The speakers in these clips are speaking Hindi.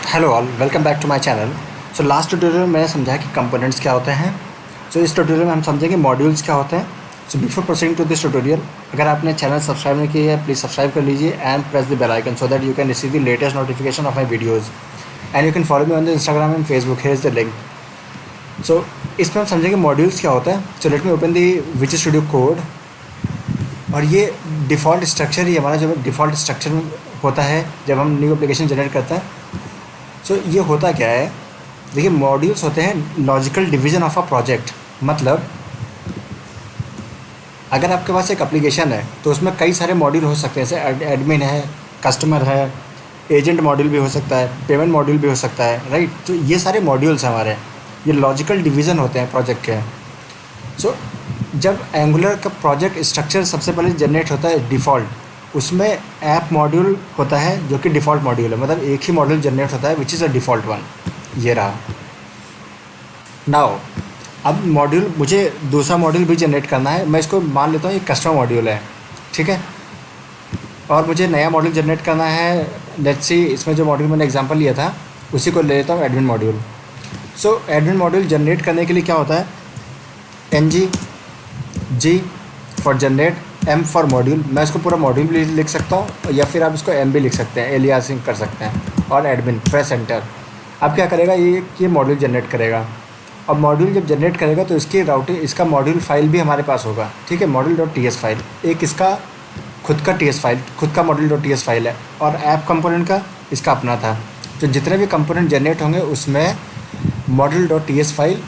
Hello all, welcome back to my channel. So last tutorial में मैंने समझाया कि कंपोनेंट्स क्या होते हैं। सो इस ट्यूटोरियल में हम समझेंगे मॉड्यूल्स क्या होते हैं। So before proceeding to this tutorial, अगर आपने चैनल सब्सक्राइब नहीं किया है, प्लीज़ सब्सक्राइब कर लीजिए and press the bell icon so that you can receive the latest notification of my videos and you can follow me on the Instagram and Facebook. Here is the link. So इसमें हम समझेंगे मॉड्यूल्स क्या होता है। So let me open the विच स्टूडियो कोड। और ये डिफ़ॉल्ट स्ट्रक्चर ही हमारा जो डिफ़ॉल्ट स्ट्रक्चर होता है जब हम न्यू एप्लीकेशन जनरेट करते हैं। सो ये होता क्या है, देखिए मॉड्यूल्स होते हैं logical division of a project. मतलब अगर आपके पास एक एप्लीकेशन है तो उसमें कई सारे मॉड्यूल हो सकते हैं, जैसे एडमिन है, कस्टमर है, एजेंट मॉड्यूल भी हो सकता है, पेमेंट मॉड्यूल भी हो सकता है, राइट। तो ये सारे मॉड्यूल्स हमारे, ये लॉजिकल डिवीज़न होते हैं प्रोजेक्ट के। सो जब एंगुलर का प्रोजेक्ट स्ट्रक्चर सबसे पहले जनरेट होता है डिफ़ॉल्ट, उसमें ऐप मॉड्यूल होता है जो कि डिफ़ॉल्ट मॉड्यूल है। मतलब एक ही मॉड्यूल जनरेट होता है which is a default one. ये रहा। नाउ अब मॉड्यूल, मुझे दूसरा मॉड्यूल भी जनरेट करना है। मैं इसको मान लेता हूँ ये कस्टमर मॉड्यूल है, ठीक है। और मुझे नया मॉड्यूल जनरेट करना है। लेट्स सी, इसमें जो मॉड्यूल मैंने एग्जांपल लिया था उसी को ले लेता हूँ, admin module. So admin module generate करने के लिए क्या होता है, G for generate, M for module. मैं इसको पूरा मॉड्यूल भी लिख सकता हूँ या फिर आप इसको एम भी लिख सकते हैं, एलियासिंग कर सकते हैं। और एडमिन, प्रेस एंटर। अब क्या करेगा ये मॉड्यूल जनरेट करेगा। अब मॉड्यूल जब जनरेट करेगा तो इसकी राउटिंग, इसका मॉड्यूल फाइल भी हमारे पास होगा, ठीक है। Module dot T S file, एक इसका खुद का टी एस फाइल, खुद का module dot T S file है। और ऐप कंपोनेंट का इसका अपना था। तो जितने भी कंपोनेंट जनरेट होंगे उसमें module dot T S file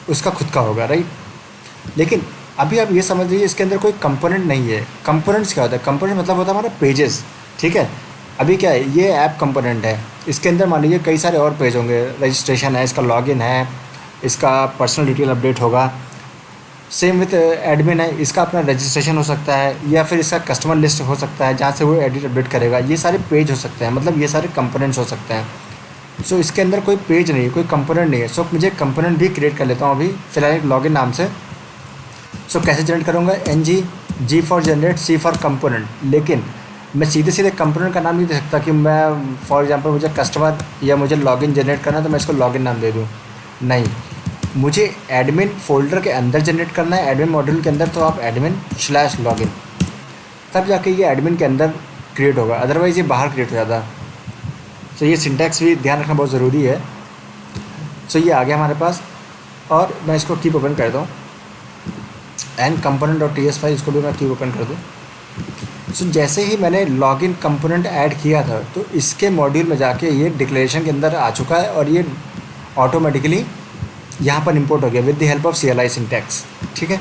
उसका खुद का होगा, राइट। लेकिन अभी आप ये समझ लीजिए इसके अंदर कोई कंपोनेंट नहीं है। कंपोनेंट्स क्या होता है, कंपोनेंट मतलब होता है हमारा पेजेस, ठीक है। अभी क्या है, ये ऐप कंपोनेंट है, इसके अंदर मान लीजिए कई सारे और पेज होंगे। रजिस्ट्रेशन है, इसका लॉगिन है, इसका पर्सनल डिटेल अपडेट होगा। सेम विथ एडमिन है, इसका अपना रजिस्ट्रेशन हो सकता है या फिर इसका कस्टमर लिस्ट हो सकता है जहाँ से वो एडिट अपडेट करेगा। ये सारे पेज हो सकते हैं, मतलब ये सारे कंपोनेंट्स हो सकते हैं। सो इसके अंदर कोई पेज नहीं है, कोई कंपोनेंट नहीं है। सो मुझे कंपोनेंट भी क्रिएट कर लेता हूँ अभी फिलहाल एक लॉगिन नाम से। सो कैसे जनरेट करूँगा, G for generate, C for component. लेकिन मैं सीधे सीधे कंपोनेंट का नाम नहीं दे सकता कि मैं फॉर एग्जांपल मुझे कस्टमर या मुझे लॉगिन जनरेट करना है तो मैं इसको लॉगिन नाम दे दूँ। नहीं, मुझे एडमिन फोल्डर के अंदर जनरेट करना है, एडमिन मॉड्यूल के अंदर। तो आप एडमिन / लॉगिन, तब जाके ये एडमिन के अंदर क्रिएट होगा, अदरवाइज़ ये बाहर क्रिएट हो जाता। सो ये सिंटैक्स भी ध्यान रखना बहुत ज़रूरी है। सो ये आ गया हमारे पास और मैं इसको कीप ओपन करता हूँ and component dot T S file, इसको भी मैं कीप ओपन कर दूँ। सो जैसे ही मैंने लॉगिन कंपोनेंट ऐड किया था तो इसके मॉड्यूल में जाके ये डिक्लेरेशन के अंदर आ चुका है और ये ऑटोमेटिकली यहाँ पर इंपोर्ट हो गया with the help of CLI syntax, ठीक है।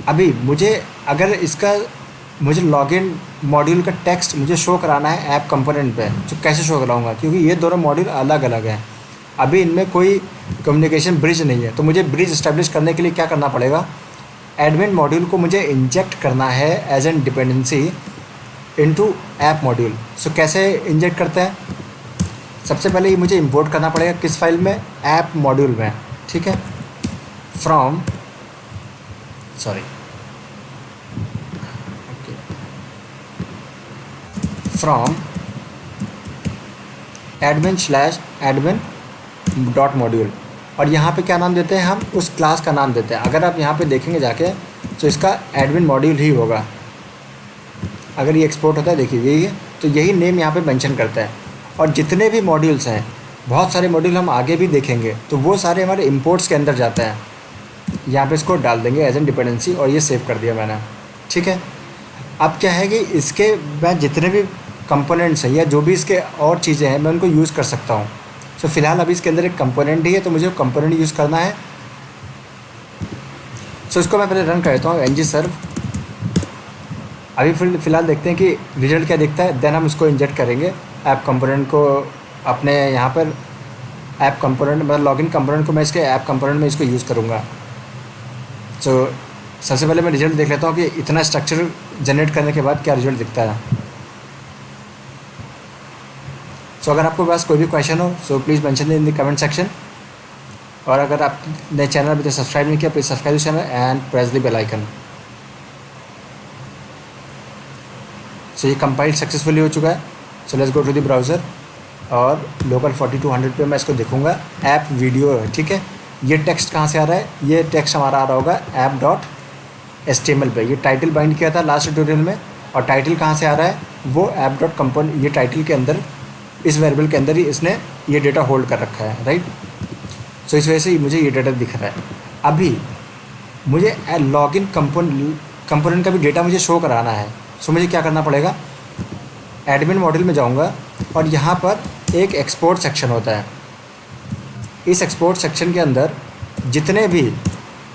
अभी मुझे अगर इसका मुझे लॉगिन मॉड्यूल का टेक्स्ट मुझे शो कराना है ऐप कंपोनेंट पे, तो कैसे शो कराऊंगा, क्योंकि ये दोनों मॉड्यूल अलग अलग हैं। अभी इनमें कोई कम्युनिकेशन ब्रिज नहीं है। तो मुझे ब्रिज इस्टेब्लिश करने के लिए क्या करना पड़ेगा, एडमिन मॉड्यूल को मुझे इंजेक्ट करना है as an dependency into app module. So कैसे इंजेक्ट करते हैं, सबसे पहले ये मुझे इंपोर्ट करना पड़ेगा किस फाइल में, ऐप मॉड्यूल में, ठीक है। From admin dot module. और यहाँ पे क्या नाम देते हैं, हम उस क्लास का नाम देते हैं। अगर आप यहाँ पे देखेंगे जाके तो इसका एडमिन मॉड्यूल ही होगा। अगर ये एक्सपोर्ट होता है, देखिए यही है, तो यही नेम यहाँ पे मेंशन करता है। और जितने भी मॉड्यूल्स हैं, बहुत सारे मॉड्यूल हम आगे भी देखेंगे, तो वो सारे हमारे इंपोर्ट्स के अंदर जाते हैं। यहाँ पे इसको डाल देंगे एज एन डिपेंडेंसी और ये सेव कर दिया मैंने, ठीक है। अब क्या है कि इसके मैं जितने भी कंपोनेंट्स हैं या जो भी इसके और चीज़ें हैं मैं उनको यूज़ कर सकता हूँ। सो फिलहाल अभी इसके अंदर एक कंपोनेंट ही है तो मुझे कंपोनेंट यूज़ करना है। सो इसको मैं पहले रन कर देता हूँ ng सर्व। अभी फिलहाल देखते हैं कि रिजल्ट क्या दिखता है, देन हम इसको इंजेक्ट करेंगे ऐप कंपोनेंट को अपने यहाँ पर। ऐप कंपोनेंट मतलब लॉगिन कंपोनेंट को मैं इसके ऐप कंपोनेंट में इसको यूज़ करूँगा। सो सबसे पहले मैं रिजल्ट देख लेता हूँ कि इतना स्ट्रक्चर जनरेट करने के बाद क्या रिजल्ट दिखता है। सो अगर आपके पास कोई भी क्वेश्चन हो so please mention in the comment section. और अगर आपने चैनल अभी तक सब्सक्राइब नहीं किया please subscribe channel and press the bell icon. So ये कंपाइल सक्सेसफुली हो चुका है। So let's go to the browser. और लोकल 4200 पे मैं इसको देखूँगा ऐप वीडियो है, ठीक है। ये टेक्स्ट कहाँ से आ रहा है, ये टेक्स्ट हमारा आ रहा होगा ऐप डॉट HTML पे। ये टाइटल बाइंड किया था लास्ट ट्यूटोरियल में, और टाइटल कहाँ से आ रहा है, वो ऐप डॉट कंपोनेंट, ये टाइटल के अंदर इस वेरिएबल के अंदर ही इसने ये डेटा होल्ड कर रखा है, राइट। सो इस वजह से मुझे ये डेटा दिख रहा है। अभी मुझे लॉगिन कंपोनेंट का भी डेटा मुझे शो कराना है। सो मुझे क्या करना पड़ेगा, एडमिन मॉड्यूल में जाऊंगा और यहाँ पर एक एक्सपोर्ट सेक्शन होता है। इस एक्सपोर्ट सेक्शन के अंदर जितने भी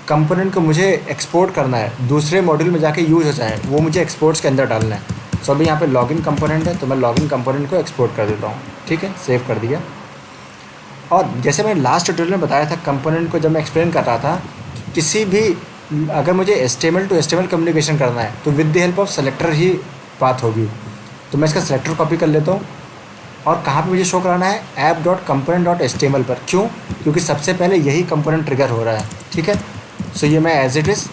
कंपोनेंट को मुझे एक्सपोर्ट करना है दूसरे मॉड्यूल में जाके यूज़ हो जाए, वो मुझे एक्सपोर्ट्स के अंदर डालना है। सो अभी यहाँ पे लॉगिन कंपोनेंट है, तो मैं लॉगिन कंपोनेंट को एक्सपोर्ट कर देता हूँ, ठीक है, सेव कर दिया। और जैसे मैंने लास्ट ट्यूटोरियल में बताया था, कंपोनेंट को जब मैं एक्सप्लेन कर रहा था, किसी भी अगर मुझे HTML टू HTML कम्युनिकेशन करना है तो with the help of selector ही बात होगी। तो मैं इसका सेलेक्टर कॉपी कर लेता हूँ और कहाँ पे मुझे शो कराना है, app dot component dot HTML पर। क्यों, क्योंकि सबसे पहले यही कंपोनेंट ट्रिगर हो रहा है, ठीक है। सो ये मैं एज इट इज़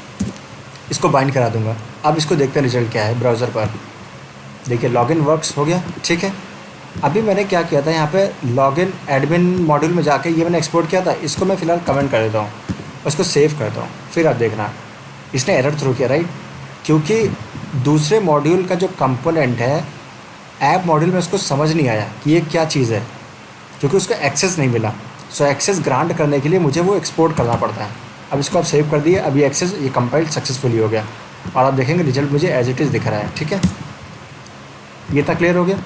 इसको बाइंड करा दूंगा। अब इसको देखते हैं रिजल्ट क्या है ब्राउज़र पर। देखिए लॉगिन वर्क्स हो गया, ठीक है। अभी मैंने क्या किया था, यहाँ पे लॉगिन एडमिन मॉड्यूल में जाके ये मैंने एक्सपोर्ट किया था, इसको मैं फ़िलहाल कमेंट कर देता हूँ, उसको सेव करता हूँ। फिर आप देखना इसने एरर थ्रो किया, राइट, क्योंकि दूसरे मॉड्यूल का जो कंपोनेंट है ऐप मॉड्यूल में उसको समझ नहीं आया कि ये क्या चीज़ है, क्योंकि उसको एक्सेस नहीं मिला। सो एक्सेस ग्रांट करने के लिए मुझे वो एक्सपोर्ट करना पड़ता है। अब इसको आप सेव कर दिए, अभी एक्सेस ये कंपाइल्ड सक्सेसफुली हो गया और आप देखेंगे रिजल्ट मुझे एज इट इज़ दिख रहा है, ठीक है। ये तक क्लियर हो गया।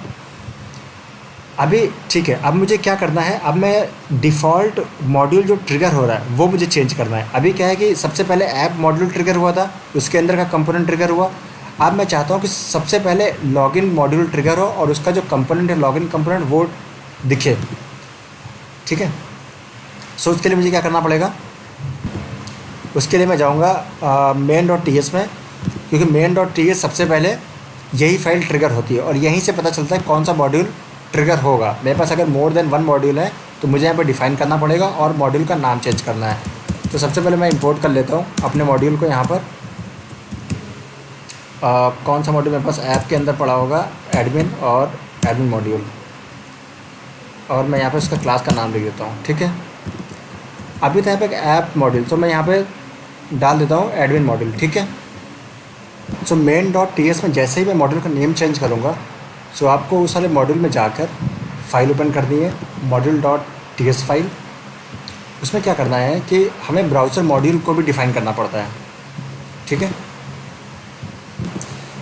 अभी ठीक है, अब मुझे क्या करना है, अब मैं डिफ़ॉल्ट मॉड्यूल जो ट्रिगर हो रहा है वो मुझे चेंज करना है। अभी क्या है कि सबसे पहले ऐप मॉड्यूल ट्रिगर हुआ था, उसके अंदर का कंपोनेंट ट्रिगर हुआ। अब मैं चाहता हूँ कि सबसे पहले लॉगिन मॉड्यूल ट्रिगर हो और उसका जो कंपोनेंट है लॉगिन कंपोनेंट वो दिखे, ठीक है। सो उसके लिए मुझे क्या करना पड़ेगा, उसके लिए मैं जाऊँगा main.ts में, क्योंकि main.ts सबसे पहले यही फाइल ट्रिगर होती है और यहीं से पता चलता है कौन सा मॉड्यूल ट्रिगर होगा। मेरे पास अगर मोर देन 1 मॉड्यूल है तो मुझे यहाँ पर डिफ़ाइन करना पड़ेगा और मॉड्यूल का नाम चेंज करना है। तो सबसे पहले मैं इंपोर्ट कर लेता हूँ अपने मॉड्यूल को। यहाँ पर कौन सा मॉड्यूल मेरे पास ऐप के अंदर पड़ा होगा, एडमिन और एडमिन मॉड्यूल, और मैं यहाँ पर उसका क्लास का नाम लिख देता हूँ, ठीक है। अभी तो यहाँ पे ऐप मॉड्यूल, तो मैं यहाँ पे डाल देता हूँ एडमिन मॉड्यूल, ठीक है। सो main.ts में जैसे ही मैं मॉड्यूल का नेम चेंज करूँगा, सो आपको उस वाले मॉड्यूल में जाकर फाइल ओपन करनी है, module.ts फाइल। उसमें क्या करना है कि हमें ब्राउज़र मॉड्यूल को भी डिफ़ाइन करना पड़ता है, ठीक है।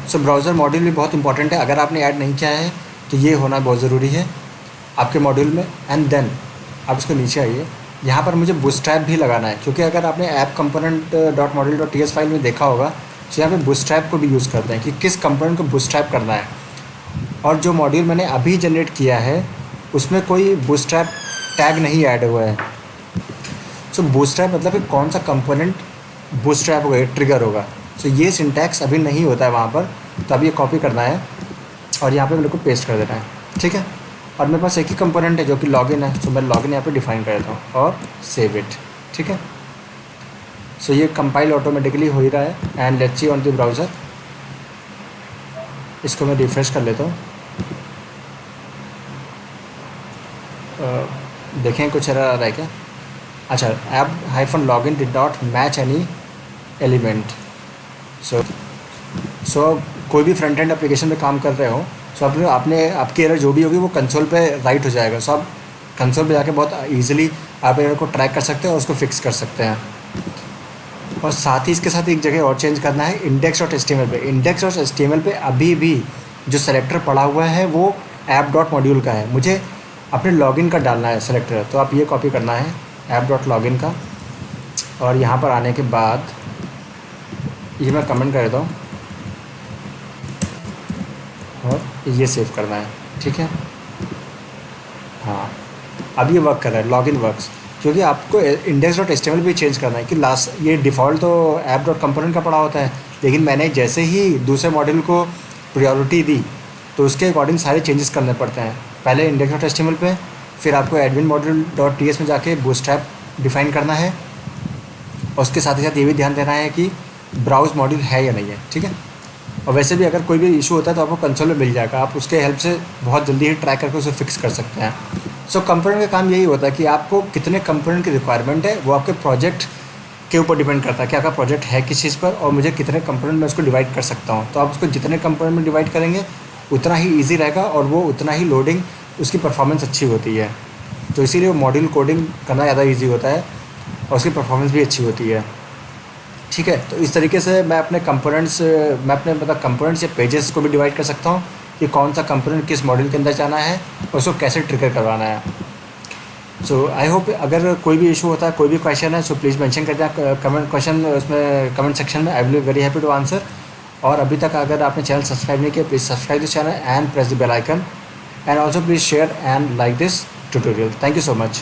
सो ब्राउज़र मॉड्यूल भी बहुत इंपॉर्टेंट है, अगर आपने ऐड नहीं किया है तो ये होना बहुत ज़रूरी है आपके मॉड्यूल में। एंड देन आप इसको नीचे आइए, यहाँ पर मुझे बूटस्ट्रैप भी लगाना है, क्योंकि अगर आपने app component dot module dot T S file में देखा होगा तो यहाँ पे बूटस्ट्रैप को भी यूज़ करते हैं कि किस कंपोनेंट को बूटस्ट्रैप करना है। और जो मॉड्यूल मैंने अभी जनरेट किया है उसमें कोई बूटस्ट्रैप टैग नहीं ऐड हुआ है। सो बूटस्ट्रैप मतलब कि कौन सा कंपोनेंट बूटस्ट्रैप होगा, ट्रिगर होगा। सो ये सिंटैक्स अभी नहीं होता है वहाँ पर, तो अब ये कॉपी करना है और यहाँ पे मेरे को पेस्ट कर देना है, ठीक है। और मेरे पास एक ही कंपोनेंट है जो कि लॉगिन है, तो मैं लॉगिन यहाँ पे डिफ़ाइन कर देता हूँ और सेव इट, ठीक है। सो ये कंपाइल ऑटोमेटिकली हो ही रहा है। And let's see on the browser, इसको मैं रिफ्रेश कर लेता हूँ। देखें कुछ एरर आ रहा है क्या। अच्छा, app hyphen login did not match any element. So कोई भी फ्रंट एंड एप्लीकेशन में काम कर रहे हो, सो आपने आपकी एरर जो भी होगी वो कंसोल पे राइट हो जाएगा। सो आप कंसोल पे जाके बहुत ईजिली आप एरर को ट्रैक कर सकते हैं और उसको फिक्स कर सकते हैं। और साथ ही इसके साथ एक जगह और चेंज करना है, index.html पे। index.html पे अभी भी जो सेलेक्टर पड़ा हुआ है वो ऐप डॉट मॉड्यूल का है, मुझे अपने लॉगिन का डालना है सेलेक्टर। तो आप ये कॉपी करना है ऐप डॉट लॉगिन का, और यहाँ पर आने के बाद ये मैं कमेंट कर देता हूँ और ये सेव करना है, ठीक है। हाँ, अब ये वर्क कर रहा है, लॉगिन वर्क्स, क्योंकि आपको index.html भी चेंज करना है कि लास्ट ये डिफ़ॉल्ट तो ऐप डॉट कंपोनेंट का पड़ा होता है, लेकिन मैंने जैसे ही दूसरे मॉड्यूल को प्रायोरिटी दी तो उसके अकॉर्डिंग सारे चेंजेस करने पड़ते हैं। पहले index.html पे, फिर आपको admin module dot T S में जाके बूटस्ट्रैप डिफ़ाइन करना है, और उसके साथ ही साथ ये भी ध्यान देना है कि ब्राउज़ मॉड्यूल है या नहीं है, ठीक है। और वैसे भी अगर कोई भी इशू होता है तो आपको कंसोल में मिल जाएगा, आप उसके हेल्प से बहुत जल्दी ही ट्रैक करके उसे फिक्स कर सकते हैं। सो कंपोनेंट का काम यही होता है कि आपको कितने कंपोनेंट की रिक्वायरमेंट है वो आपके प्रोजेक्ट के ऊपर डिपेंड करता है कि आपका प्रोजेक्ट है किस चीज़ पर और मुझे कितने कंपोनेंट में उसको डिवाइड कर सकता हूँ। तो आप उसको जितने कंपोनेंट में डिवाइड करेंगे उतना ही ईजी रहेगा और वो उतना ही लोडिंग उसकी परफॉर्मेंस अच्छी होती है। तो इसीलिए वो मॉड्यूल कोडिंग करना ज़्यादा ईजी होता है और उसकी परफॉर्मेंस भी अच्छी होती है। ठीक है, तो इस तरीके से मैं अपने कंपोनेंट्स या पेजेस को भी डिवाइड कर सकता हूँ कि कौन सा कंपोनेंट किस मॉड्यूल के अंदर जाना है और उसको कैसे ट्रिगर करवाना है। सो आई होप अगर कोई भी इशू होता है, कोई भी क्वेश्चन है, सो प्लीज़ मेंशन कर दें कमेंट सेक्शन में। I will be very happy to answer. और अभी तक अगर आपने चैनल सब्सक्राइब नहीं किया, please subscribe this channel and press the bell icon and also please share and like this tutorial. Thank you so much.